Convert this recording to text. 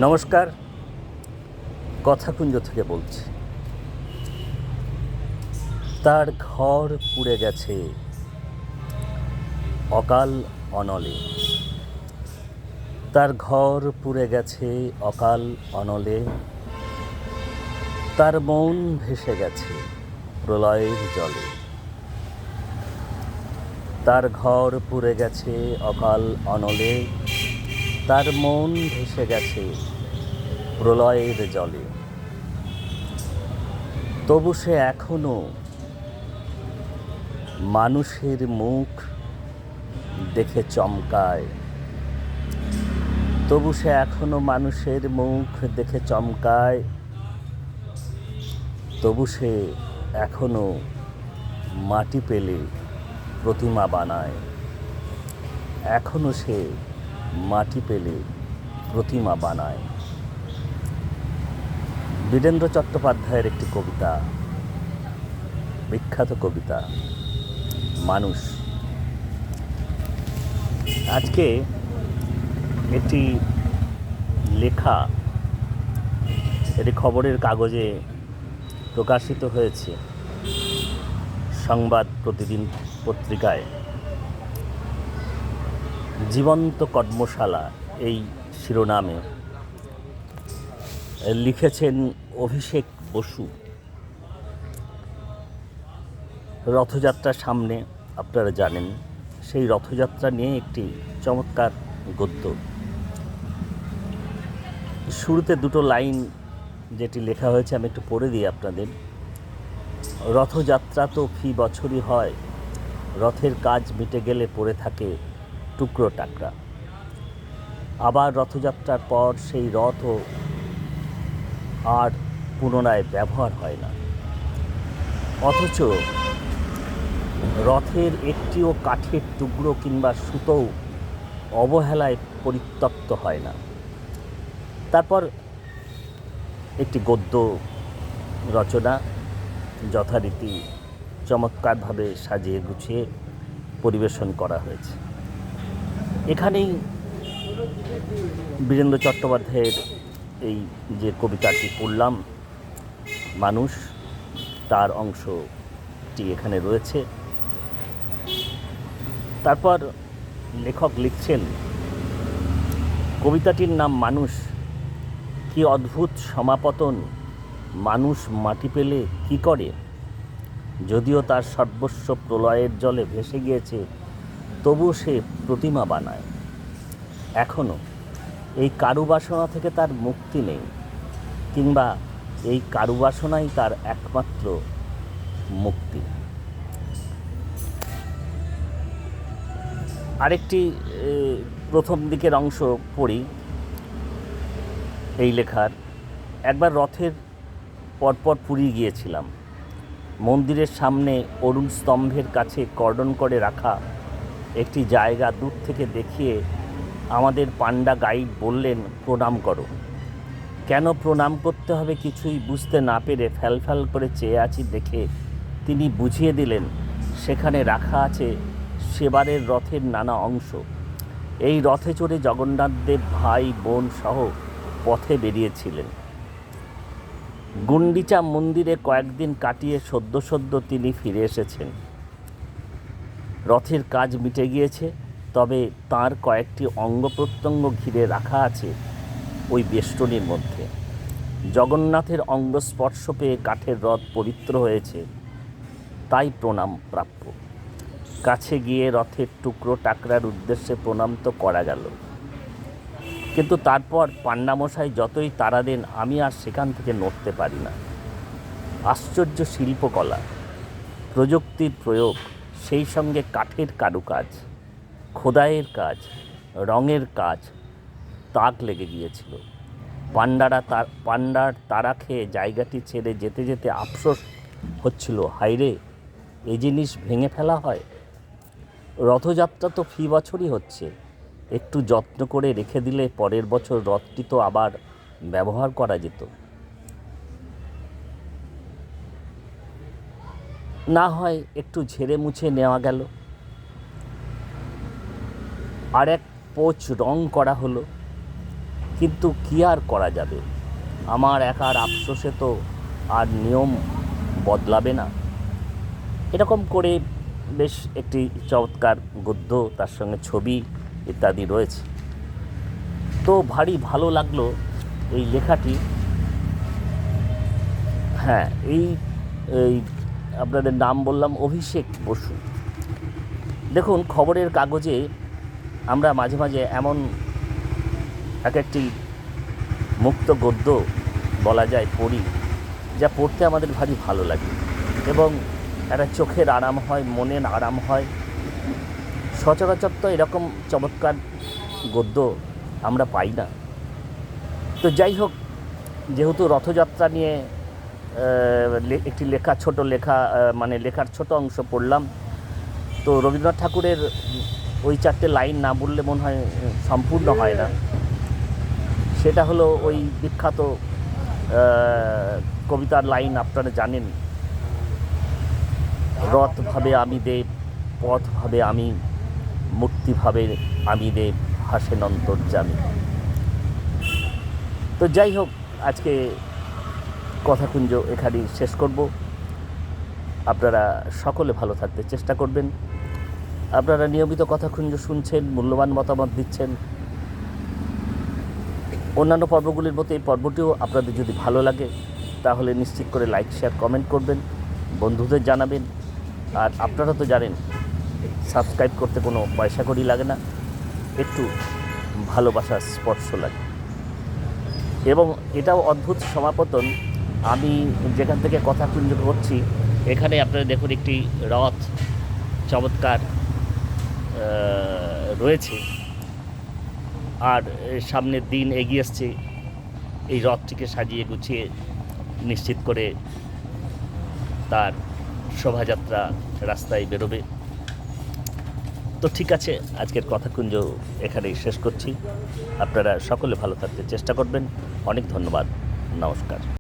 নমস্কার, কথাকুঞ্জ থেকে বলছি। তার ঘর পুড়ে গেছে অকাল অনলে। তার ঘর পুড়ে গেছে অকাল অনলে। তার মন ভেসে গেছে প্রলয়ের জলে। তার ঘর পুড়ে গেছে অকাল অনলে। তার মন ভেসে গেছে প্রলয়ের জলে। তবু সে এখনো মানুষের মুখ দেখে চমকায়। তবু সে এখনো মানুষের মুখ দেখে চমকায়। তবু সে এখনো মাটি পেলে প্রতিমা বানায়। এখনো সে মাটি পেলে প্রতিমা বানায়। বীরেন্দ্র চট্টোপাধ্যায়ের একটি কবিতা, বিখ্যাত কবিতা মানুষ। আজকে একটি লেখা, এটি খবরের কাগজে প্রকাশিত হয়েছে, সংবাদ প্রতিদিন পত্রিকায়। জীবন্ত কর্মশালা এই শিরোনামে লিখেছেন অভিষেক বসু। রথযাত্রার সামনে, আপনারা জানেন, সেই রথযাত্রা নিয়ে একটি চমৎকার গদ্য। শুরুতে দুটো লাইন যেটি লেখা হয়েছে আমি একটু পড়ে দিই আপনাদের। রথযাত্রা তো ফি বছরই হয়, রথের কাজ মিটে গেলে পড়ে থাকে টুকরো টাকরা। আবার রথযাত্রার পর সেই রথও আর পুনরায় ব্যবহার হয় না। অথচ রথের একটিও কাঠের টুকরো কিংবা সুতোও অবহেলায় পরিত্যক্ত হয় না। তারপর একটি গদ্য রচনা যথারীতি চমৎকারভাবে সাজিয়ে গুছিয়ে পরিবেশন করা হয়েছে। এখানেই বীরেন্দ্র চট্টোপাধ্যায়ের এই যে কবিতাটি পড়লাম মানুষ, তার অংশটি এখানে রয়েছে। তারপর লেখক লিখছেন, কবিতাটির নাম মানুষ। কি অদ্ভুত সমাপতন, মানুষ মাটি পেলে কি করে? যদিও তার সর্বস্ব প্রলয়ের জলে ভেসে গিয়েছে, তবু সে প্রতিমা বানায়। এখনও এই কারুবাসনা থেকে তার মুক্তি নেই, কিংবা এই কারুবাসনাই তার একমাত্র মুক্তি। আরেকটি প্রথম দিকের অংশ পড়ি এই লেখার। একবার রথের পরপর পুরী গিয়েছিলাম। মন্দিরের সামনে অরুণ স্তম্ভের কাছে কর্ডন করে রাখা একটি জায়গা দূর থেকে দেখিয়ে আমাদের পান্ডা গাইড বললেন, প্রণাম করো। কেন প্রণাম করতে হবে কিছুই বুঝতে না পেরে ফ্যালফ্যাল করে চেয়ে আছি দেখে তিনি বুঝিয়ে দিলেন, সেখানে রাখা আছে সেবারের রথের নানা অংশ। এই রথে চড়ে জগন্নাথদেব ভাই বোন সহ পথে বেরিয়েছিলেন। গুন্ডিচা মন্দিরে কয়েকদিন কাটিয়ে সদ্য তিনি ফিরে এসেছেন। রথের কাজ মিটে গিয়েছে, তবে তার কয়েকটি অঙ্গ প্রত্যঙ্গ ঘিরে রাখা আছে ওই বেষ্টনীর মধ্যে। জগন্নাথের অঙ্গ স্পর্শ পেয়ে কাঠের রথ পবিত্র হয়েছে, তাই প্রণাম প্রাপ্য। কাছে গিয়ে রথের টুকরো টাকরার উদ্দেশ্যে প্রণাম তো করা গেল, কিন্তু তারপর পান্নামশাই যতই তাড়া দেন আমি আর সেখান থেকে নড়তে পারি না। আশ্চর্য শিল্পকলা, প্রযুক্তির প্রয়োগ, সেই সঙ্গে কাঠের কারুকাজ, খোদাইয়ের কাজ, রঙের কাজ তাক লেগে গিয়েছিল। পান্ডার তাড়া খেয়ে জায়গাটি ছেড়ে যেতে যেতে আফসোস হচ্ছিল, হায়রে, এই জিনিস ভেঙে ফেলা হয়। রথযাত্রা তো ফি বছরই হচ্ছে, একটু যত্ন করে রেখে দিলে পরের বছর রথটি তো আবার ব্যবহার করা যেত। না হয় একটু ঝেড়ে মুছে নেওয়া গেল, আর এক পোচ রং করা হলো, কিন্তু কী আর করা যাবে, আমার একার আফসোসে তো আর নিয়ম বদলাবে না। এরকম করে বেশ একটি চমৎকার গদ্য, তার সঙ্গে ছবি ইত্যাদি রয়েছে। তো ভারী ভালো লাগলো এই লেখাটি। হ্যাঁ, এই এই আপনাদের নাম বললাম অভিষেক বসু। দেখুন, খবরের কাগজে আমরা মাঝে মাঝে এমন এক একটি মুক্ত গদ্য বলা যায় পড়ি, যা পড়তে আমাদের ভারী ভালো লাগে এবং একটা চোখের আরাম হয়, মনের আরাম হয়। সচরাচর তো এরকম চমৎকার গদ্য আমরা পাই না। তো যাই হোক, যেহেতু রথযাত্রা নিয়ে একটি লেখা, ছোট লেখা, মানে লেখার ছোট অংশ পড়লাম, তো রবীন্দ্রনাথ ঠাকুরের ওই 4টে লাইন না বললে মনে হয় সম্পূর্ণ হয় না। সেটা হলো ওই বিখ্যাত কবিতার লাইন, আপনারা জানেন, রথ ভাবে আমি দেব, পথ ভাবে আমি, মূর্তি ভাবে আমি দেব, হাসেন অন্তর্যামী। তো যাই হোক, আজকে কথাকুঞ্জ এখানেই শেষ করব। আপনারা সকলে ভালো থাকতে চেষ্টা করবেন। আপনারা নিয়মিত কথাকুঞ্জ শুনছেন, মূল্যবান মতামত দিচ্ছেন। অন্যান্য পর্বগুলির মতো এই পর্বটিও আপনাদের যদি ভালো লাগে তাহলে নিশ্চিত করে লাইক, শেয়ার, কমেন্ট করবেন, বন্ধুদের জানাবেন। আর আপনারা তো জানেন, সাবস্ক্রাইব করতে কোনো পয়সা কড়ি লাগে না, একটু ভালোবাসার স্পর্শ লাগে। এবং এটাও অদ্ভুত সমাপতন, আমি যেখান থেকে কথাকুঞ্জ করছি এখানে আপনারা দেখুন একটি রথ চমৎকার রয়েছে, আর সামনের দিন এগিয়ে আসছে। এই রথটিকে সাজিয়ে গুছিয়ে নিশ্চিত করে তার শোভাযাত্রা রাস্তায় বেরোবে। তো ঠিক আছে, আজকের কথাকুঞ্জ এখানেই শেষ করছি। আপনারা সকলে ভালো থাকতে চেষ্টা করবেন। অনেক ধন্যবাদ, নমস্কার।